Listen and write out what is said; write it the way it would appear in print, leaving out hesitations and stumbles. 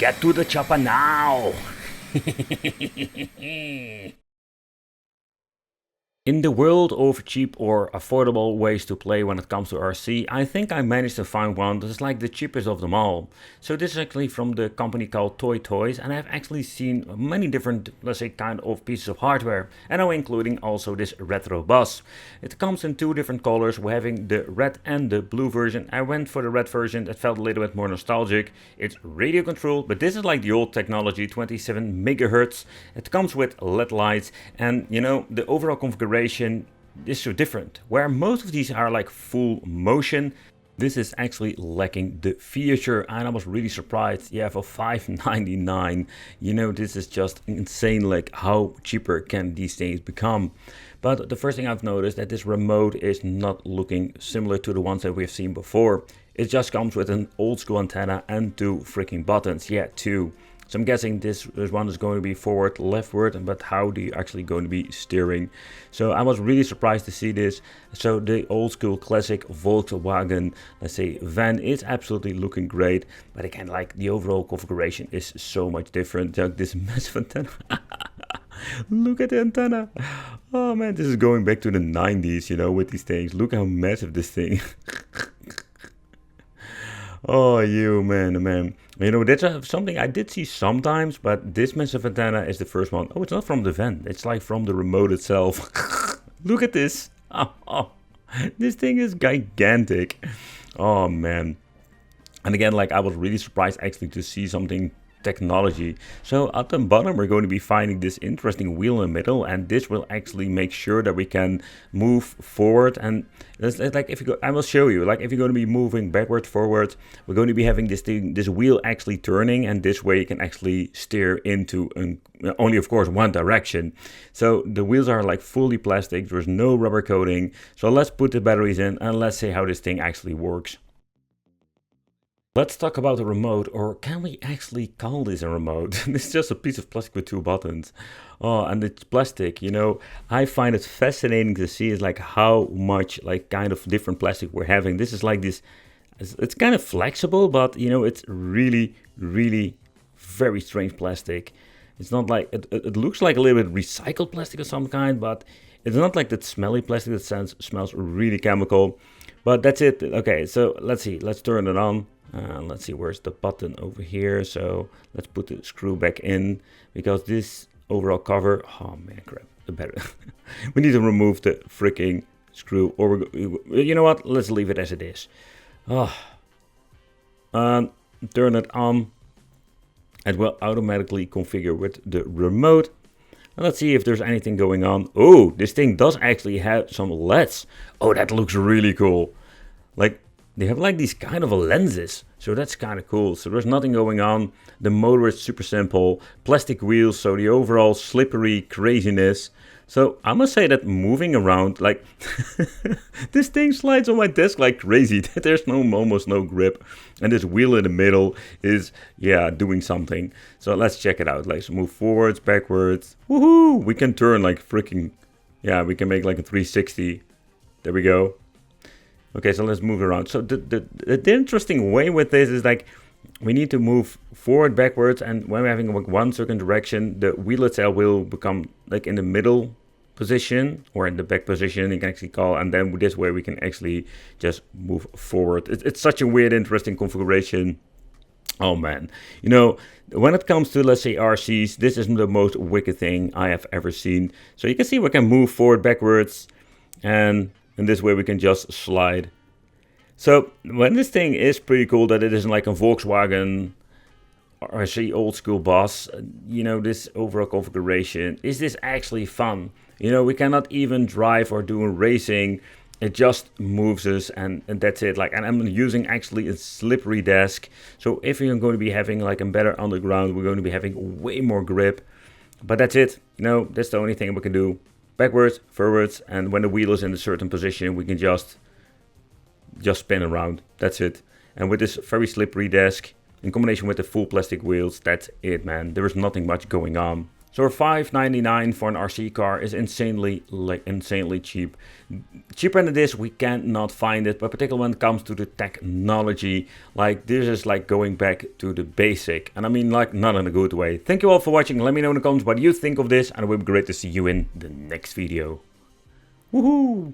Get to the chopper now! In the world of cheap or affordable ways to play when it comes to RC, I think I managed to find one that is like the cheapest of them all. So this is actually from the company called Toy Toys, and I've actually seen many different, let's say, kind of pieces of hardware, and now including also this retro bus. It comes in two different colors. We're having the red and the blue version. I went for the red version that felt a little bit more nostalgic. It's radio controlled, but this is like the old technology, 27 megahertz. It comes with LED lights, and you know, the overall configuration is so different. Where most of these are like full motion, this is actually lacking the feature, and I was really surprised. Yeah, for $5.99, you know, this is just insane, like how cheaper can these things become. But the first thing I've noticed that this remote is not looking similar to the ones that we've seen before. It just comes with an old school antenna and two freaking buttons. Yeah, two. So I'm guessing this one is going to be forward, leftward, but how do you actually going to be steering? So I was really surprised to see this. So the old school classic Volkswagen, let's say, van is absolutely looking great, but again, like the overall configuration is so much different. Like this massive antenna. Look at the antenna. Oh man, this is going back to the 90s, you know, with these things. Look how massive this thing. Oh, you man. You know, that's something I did see sometimes, but this massive antenna is the first one. Oh, it's not from the vent. It's like from the remote itself. Look at this. Oh, this thing is gigantic. Oh, man. And again, like I was really surprised actually to see something technology. So at the bottom we're going to be finding this interesting wheel in the middle, and this will actually make sure that we can move forward. And it's like if you go, I will show you, like if you're going to be moving backward, forward, we're going to be having this wheel actually turning, and this way you can actually steer into only of course one direction. So the wheels are like fully plastic, there's no rubber coating. So let's put the batteries in and let's see how this thing actually works. Let's talk about the remote, or can we actually call this a remote? It's just a piece of plastic with two buttons. Oh, and it's plastic, you know. I find it fascinating to see is like how much like kind of different plastic we're having. This is like this, it's kind of flexible, but you know, it's really, really very strange plastic. It's not like, it looks like a little bit recycled plastic of some kind, but it's not like that smelly plastic that smells really chemical. But that's it. Okay, so let's see, let's turn it on. Let's see, where's the button over here? So let's put the screw back in, because this overall cover, oh man, crap, the better. We need to remove the freaking screw, or you know what? Let's leave it as it is. Oh, turn it on. It will automatically configure with the remote. And let's see if there's anything going on. Oh, this thing does actually have some LEDs. Oh, that looks really cool. Like, they have like these kind of lenses, so that's kind of cool. So there's nothing going on. The motor is super simple, plastic wheels, so the overall slippery craziness. So I must say that moving around, like this thing slides on my desk like crazy. There's almost no grip, and this wheel in the middle is, yeah, doing something. So let's check it out. Let's move forwards, backwards. Woohoo! We can turn like freaking, yeah, we can make like a 360. There we go. Okay, so let's move around. So the interesting way with this is like we need to move forward, backwards, and when we're having like one certain direction, the wheel itself will become like in the middle position or in the back position, you can actually call, and then this way we can actually just move forward. It's such a weird, interesting configuration. Oh man, you know, when it comes to, let's say, RCs, this is the most wicked thing I have ever seen. So you can see we can move forward, backwards, and in this way we can just slide. So when this thing is pretty cool that it isn't like a Volkswagen RC old school bus, you know, this overall configuration, is this actually fun? You know, we cannot even drive or do racing. It just moves us, and that's it. Like, and I'm using actually a slippery desk. So if you're going to be having like a better underground, we're going to be having way more grip. But that's it. You know, that's the only thing we can do. Backwards, forwards, and when the wheel is in a certain position, we can just spin around. That's it. And with this very slippery desk, in combination with the full plastic wheels, that's it, man. There is nothing much going on. So $599 for an RC car is insanely cheap. Cheaper than this, we cannot find it, but particularly when it comes to the technology, like this is like going back to the basic. And I mean like not in a good way. Thank you all for watching. Let me know in the comments what you think of this, and it would be great to see you in the next video. Woohoo!